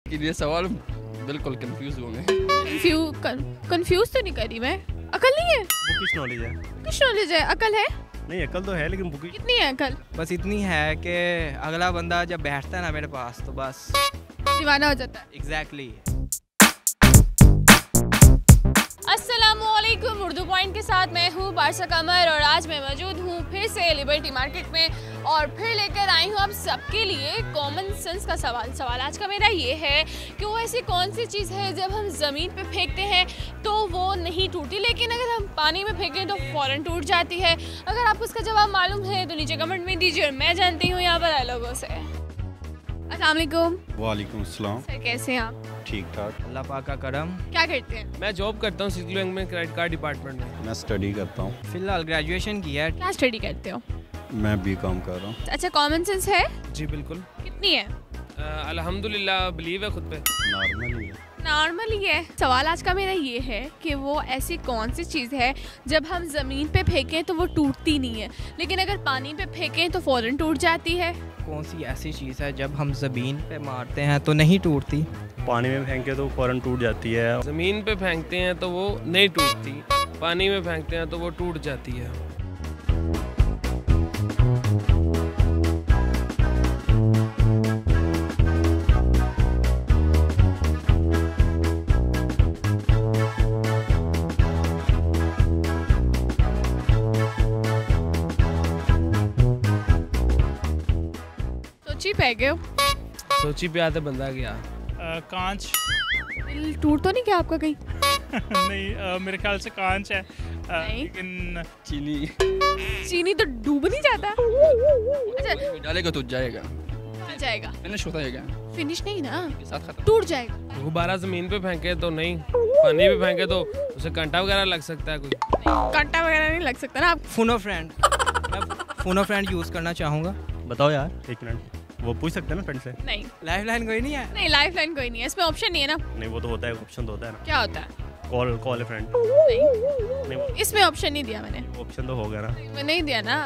ये सवाल बिल्कुल कंफ्यूज हो गए। कंफ्यूज तो नहीं करी मैं। अकल नहीं है? बुकिश नॉलेज है। कुछ नॉलेज है, अकल है? नहीं अकल तो है लेकिन बुकिश। कितनी है अकल? बस इतनी है कि अगला बंदा जब बैठता है ना मेरे पास तो बस दीवाना हो जाता है। एग्जैक्टली। अस्सलामुअलैकुम। उर्दू पॉइंट के साथ मैं हूँ बारसा कमर और आज मैं मौजूद हूँ फिर से लिबर्टी मार्केट में और फिर लेकर आई हूँ आप सबके लिए कॉमन सेंस का सवाल आज का मेरा ये है कि वो ऐसी कौन सी चीज़ है जब हम ज़मीन पे फेंकते हैं तो वो नहीं टूटती, लेकिन अगर हम पानी में फेंकें तो फ़ौरन टूट जाती है। अगर आपको उसका जवाब मालूम है तो नीचे कमेंट में दीजिए और मैं जानती हूँ यहाँ पर लोगों से। अस्सलाम वालेकुम। वालेकुम अस्सलाम। सर कैसे हैं आप? ठीक ठाक। अल्लाह पाक का करम। क्या करते हैं? मैं जॉब करता हूँ सिटी बैंक में, क्रेडिट कार्ड डिपार्टमेंट में। मैं स्टडी करता हूँ। फिलहाल ग्रेजुएशन किया है। क्या स्टडी करते हो? मैं बीकॉम कर रहा हूँ। अच्छा, कॉमन सेंस है? जी बिल्कुल। कितनी है? अल्हम्दुलिल्लाह बिलीव है खुद पे। नॉर्मल ही है। नॉर्मल ही है। सवाल आज का मेरा ये है कि वो ऐसी कौन सी चीज़ है जब हम ज़मीन पे फेंकें तो वो टूटती नहीं है, लेकिन अगर पानी पे फेंकें तो फ़ौरन टूट जाती है। कौन सी ऐसी चीज़ है जब हम ज़मीन पे मारते हैं तो नहीं टूटती? पानी में फेंके तो फ़ौरन टूट जाती है। ज़मीन पे फेंकते हैं तो वो नहीं टूटती, पानी में फेंकते हैं तो वो टूट जाती है। सोची पे गए हो? सोची पे आते बंदा गया। कांच। दिल टूट तो नहीं क्या आपका कहीं? नहीं, मेरे ख्याल से कांच है। नहीं। लेकिन चीनी तो डूब नहीं जाता। अच्छा, डालेगा तो जाएगा, टूट जाएगा। फिनिश हो जाएगा, फिनिश नहीं ना, के साथ खत्म। टूट जाएगा। गुब्बारा ज़मीन पे फेंके तो नहीं, पानी पे फेंके तो उसे कांटा वगैरह लग सकता है कोई। कांटा वगैरह नहीं लग सकता ना। फोनो फ्रेंड। मैं फोनो फ्रेंड यूज़ करना चाहूँगा। बताओ यार, एक मिनट। वो पूछ सकते हैं ना फ्रेंड से। नहीं, लाइफ लाइन कोई नहीं है? नहीं लाइफ लाइन कोई नहीं है, इसमें ऑप्शन नहीं है ना। नहीं वो तो होता है, ऑप्शन तो होता है ना। क्या होता है? कॉल ए फ्रेंड। नहीं, नहीं इसमें ऑप्शन नहीं दिया मैंने। ऑप्शन तो होगा ना। मैं नहीं दिया ना।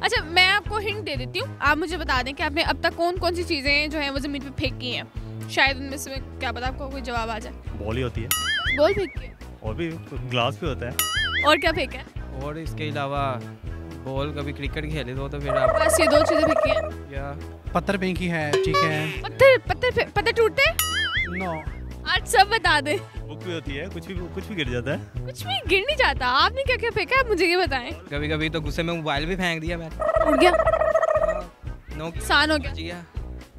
अच्छा, मैं आपको हिंट दे देती हूँ, आप मुझे बता दें कि आपने अब तक कौन कौन सी चीज़ें जो हैं वो ज़मीन पे फेंकी हैं। शायद उनमें से क्या पता आपको कोई जवाब आ जाए। बॉल ही होती है। बॉल फेंकी है? और भी ग्लास भी होता है। और क्या फेंका है? और इसके अलावा बॉल कभी क्रिकेट खेले तो फिर आप बस ये दो चीज़ें फेंकी हैं। या पत्थर फेंकी है, ठीक है। पत्थर टूटते हैं? नो। आज सब बता दे। बुक भी होती है, कुछ भी गिर जाता है। कुछ भी गिर नहीं जाता। आपने क्या क्या फेंका, आप मुझे ये बताएं। कभी कभी तो गुस्से में मोबाइल भी फेंक दिया मैंने। उड़ गया? नो नुकसान हो गया? जिया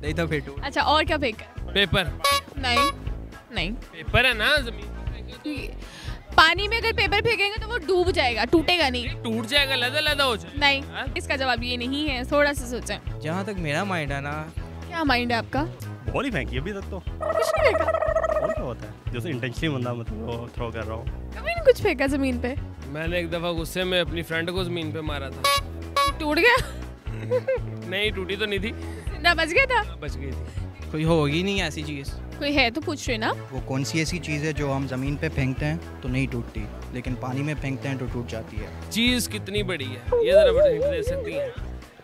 नहीं तो फिर टूट। अच्छा, और क्या फेंका है? पेपर। नहीं पेपर है ना ज़मीन पे फेंके पानी में अगर पेपर फेंकेंगे तो वो डूब जाएगा, टूटेगा नहीं। तो टूट जाएगा, लदा हो जाएगा। नहीं, हाँ? इसका जवाब ये नहीं है, थोड़ा सा सोचें। जहाँ तक मेरा माइंड है ना, क्या माइंड है आपका? बॉल ही फेंकी अभी तक तो। कुछ नहीं फेंका, बॉल क्या होता है? जैसे इंटेंशनली बंदा मतलब थ्रो कर रहा हो। कभी नहीं कुछ फेंका जमीन पे। मैंने एक दफ़ा गुस्से में अपनी फ्रेंड को ज़मीन पे मारा था। टूट गया? नहीं टूटी तो नहीं थी, ना बच गया था? बच गई थी। कोई होगी नहीं ऐसी चीज़। कोई है तो पूछ रहे ना। वो कौन सी ऐसी चीज़ है जो हम ज़मीन पे फेंकते हैं तो नहीं टूटती, लेकिन पानी में फेंकते हैं तो टूट जाती है? चीज़ कितनी बड़ी है ये ज़रा बड़ा हिंट दे सकती हैं?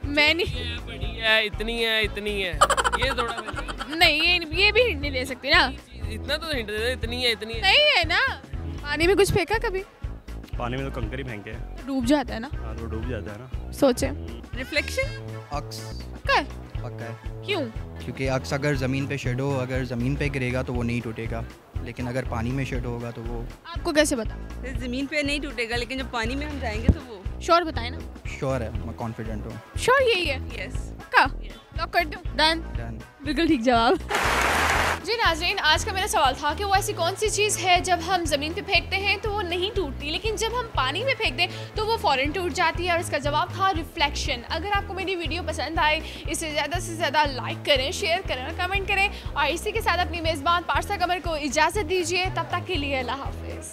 मैं नहीं, ये बड़ी है, इतनी है, इतनी है, ये थोड़ा नहीं ये भी हिंट नहीं दे सकती ना। इतना तो हिंट दे दे, इतनी है, इतनी है। नहीं है ना। पानी में कुछ फेंका कभी? पानी में तो कंकर ही फेंके। डूब जाता है ना। हाँ तो डूब जाता है ना। सोचे। रिफ्लेक्शन? अक्स पक्का है? पक्का है, क्यों? क्योंकि अक्स अगर ज़मीन पे शेडो अगर ज़मीन पे गिरेगा तो वो नहीं टूटेगा, लेकिन अगर पानी में शेडो होगा तो वो। आपको कैसे पता? ज़मीन पे नहीं टूटेगा, लेकिन जब पानी में हम जाएंगे तो वो। श्योर बताए ना। श्योर है, मैं कॉन्फिडेंट हूँ। श्योर यही है? यस। पक्का? लॉक कर दूं? डन? डन। बिल्कुल ठीक जवाब। जी नाज़रीन, आज का मेरा सवाल था कि वो ऐसी कौन सी चीज़ है जब हम ज़मीन पे फेंकते हैं तो वो नहीं टूटती, लेकिन जब हम पानी में फेंक दें तो वो फ़ौरन टूट जाती है, और इसका जवाब था रिफ्लेक्शन। अगर आपको मेरी वीडियो पसंद आए, इसे ज़्यादा से ज़्यादा लाइक करें, शेयर करें और कमेंट करें, और इसी के साथ अपनी मेज़बान पारसा कमर को इजाज़त दीजिए। तब तक के लिए अल्लाह हाफ़िज़।